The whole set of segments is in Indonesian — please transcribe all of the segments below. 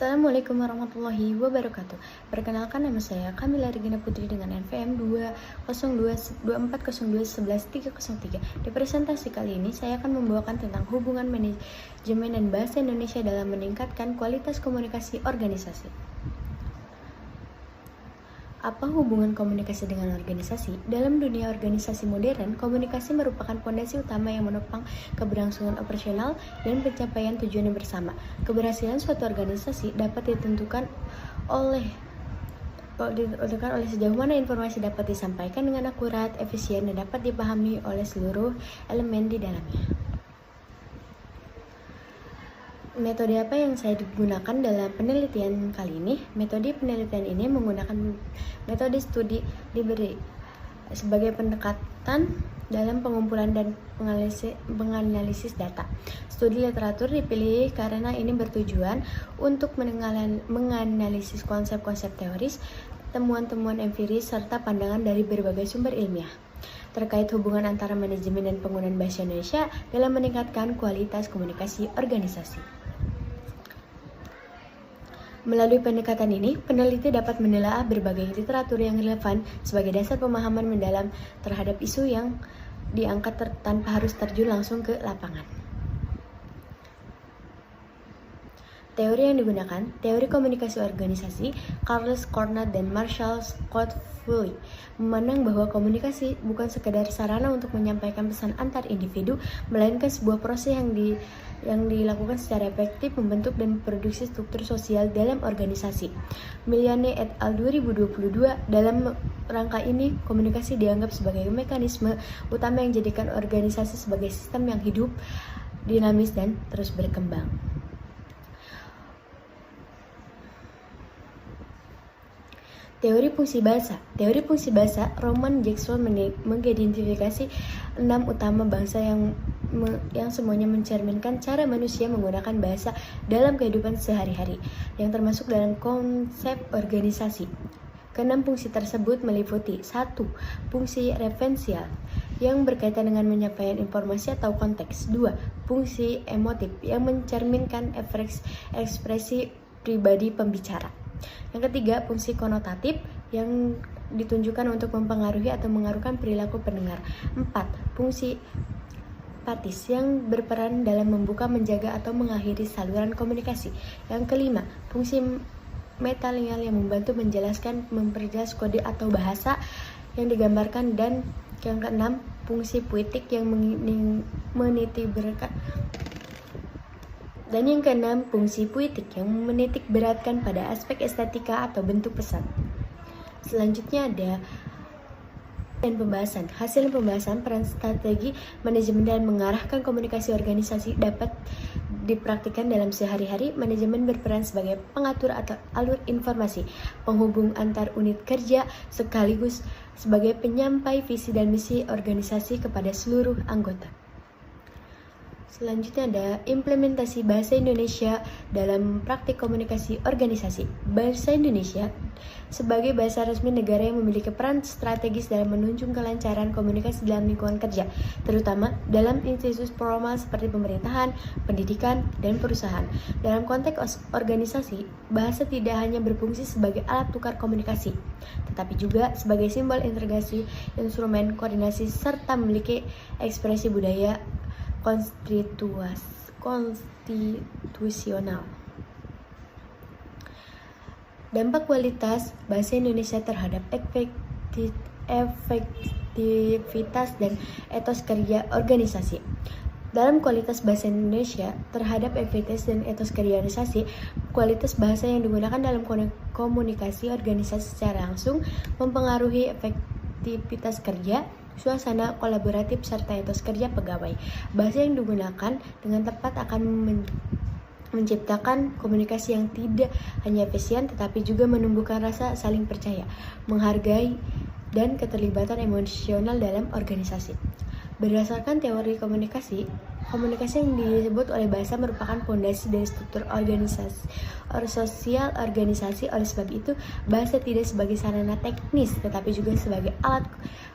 Assalamualaikum warahmatullahi wabarakatuh. Perkenalkan, nama saya Kamila Regina Putri dengan NPM 2022402111303. Di presentasi kali ini saya akan membawakan tentang hubungan manajemen dan bahasa Indonesia dalam meningkatkan kualitas komunikasi organisasi. Apa hubungan komunikasi dengan organisasi? Dalam dunia organisasi modern, komunikasi merupakan fondasi utama yang menopang keberlangsungan operasional dan pencapaian tujuan yang bersama. Keberhasilan suatu organisasi dapat ditentukan oleh sejauh mana informasi dapat disampaikan dengan akurat, efisien, dan dapat dipahami oleh seluruh elemen di dalamnya. Metode apa yang saya digunakan dalam penelitian kali ini? Metode penelitian ini menggunakan metode studi diberi sebagai pendekatan dalam pengumpulan dan menganalisis data. Studi literatur dipilih karena ini bertujuan untuk menganalisis konsep-konsep teoris, temuan-temuan empiris, serta pandangan dari berbagai sumber ilmiah terkait hubungan antara manajemen dan penggunaan bahasa Indonesia dalam meningkatkan kualitas komunikasi organisasi. Melalui pendekatan ini, peneliti dapat menelaah berbagai literatur yang relevan sebagai dasar pemahaman mendalam terhadap isu yang diangkat tanpa harus terjun langsung ke lapangan. Teori yang digunakan, teori komunikasi organisasi, Carles Cornat dan Marshall Scott Foley memandang bahwa komunikasi bukan sekedar sarana untuk menyampaikan pesan antar individu, melainkan sebuah proses yang dilakukan secara efektif membentuk dan memproduksi struktur sosial dalam organisasi. Miliane et al. 2022, dalam rangka ini, komunikasi dianggap sebagai mekanisme utama yang menjadikan organisasi sebagai sistem yang hidup, dinamis, dan terus berkembang. Teori fungsi bahasa. Teori fungsi bahasa, Roman Jackson mengidentifikasi 6 utama bangsa yang semuanya mencerminkan cara manusia menggunakan bahasa dalam kehidupan sehari-hari, yang termasuk dalam konsep organisasi. Keenam fungsi tersebut meliputi 1. Fungsi referensial yang berkaitan dengan penyampaian informasi atau konteks. 2. Fungsi emotif yang mencerminkan ekspresi pribadi pembicara. Yang ketiga, fungsi konotatif yang ditunjukkan untuk mempengaruhi atau mengaruhkan perilaku pendengar. 4. Fungsi patis yang berperan dalam membuka, menjaga, atau mengakhiri saluran komunikasi. Yang kelima, fungsi metalingual yang membantu menjelaskan, memperjelas kode atau bahasa yang digambarkan. Dan yang keenam, fungsi puitik yang menitik beratkan pada aspek estetika atau bentuk pesan. Selanjutnya ada pembahasan. Hasil pembahasan peran strategi manajemen dan mengarahkan komunikasi organisasi dapat dipraktikkan dalam sehari-hari. Manajemen berperan sebagai pengatur atau alur informasi, penghubung antar unit kerja, sekaligus sebagai penyampai visi dan misi organisasi kepada seluruh anggota. Selanjutnya ada implementasi bahasa Indonesia dalam praktik komunikasi organisasi. Bahasa Indonesia sebagai bahasa resmi negara yang memiliki peran strategis dalam menunjang kelancaran komunikasi dalam lingkungan kerja, terutama dalam institusi formal seperti pemerintahan, pendidikan, dan perusahaan. Dalam konteks organisasi, bahasa tidak hanya berfungsi sebagai alat tukar komunikasi, tetapi juga sebagai simbol integrasi, instrumen koordinasi, serta memiliki ekspresi budaya konstitusional. Dampak kualitas bahasa Indonesia terhadap efektivitas dan etos kerja organisasi. Dalam kualitas bahasa Indonesia terhadap efektivitas dan etos kerja organisasi, kualitas bahasa yang digunakan dalam komunikasi organisasi secara langsung mempengaruhi efektivitas kerja, suasana kolaboratif, serta etos kerja pegawai. Bahasa yang digunakan dengan tepat akan menciptakan komunikasi yang tidak hanya efisien, tetapi juga menumbuhkan rasa saling percaya, menghargai, dan keterlibatan emosional dalam organisasi. Berdasarkan teori komunikasi yang disebut oleh bahasa merupakan fondasi dari struktur sosial organisasi. Oleh sebab itu, bahasa tidak sebagai sarana teknis, tetapi juga sebagai alat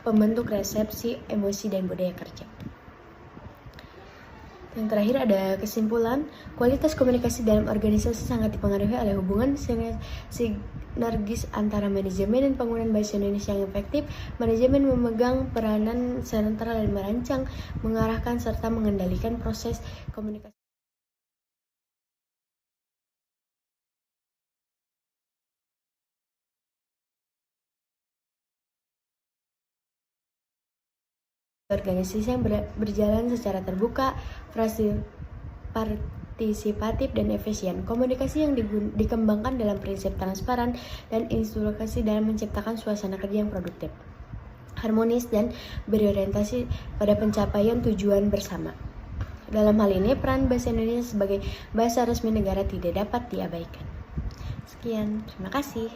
pembentuk resepsi, emosi, dan budaya kerja. Yang terakhir ada kesimpulan, kualitas komunikasi dalam organisasi sangat dipengaruhi oleh hubungan sinergis antara manajemen dan penggunaan bahasa Indonesia yang efektif. Manajemen memegang peranan sentral dalam merancang, mengarahkan, serta mengendalikan proses komunikasi organisasi yang berjalan secara terbuka, partisipatif, dan efisien. Komunikasi yang dikembangkan dalam prinsip transparan dan instruksi dalam menciptakan suasana kerja yang produktif, harmonis, dan berorientasi pada pencapaian tujuan bersama. Dalam hal ini, peran bahasa Indonesia sebagai bahasa resmi negara tidak dapat diabaikan. Sekian, terima kasih.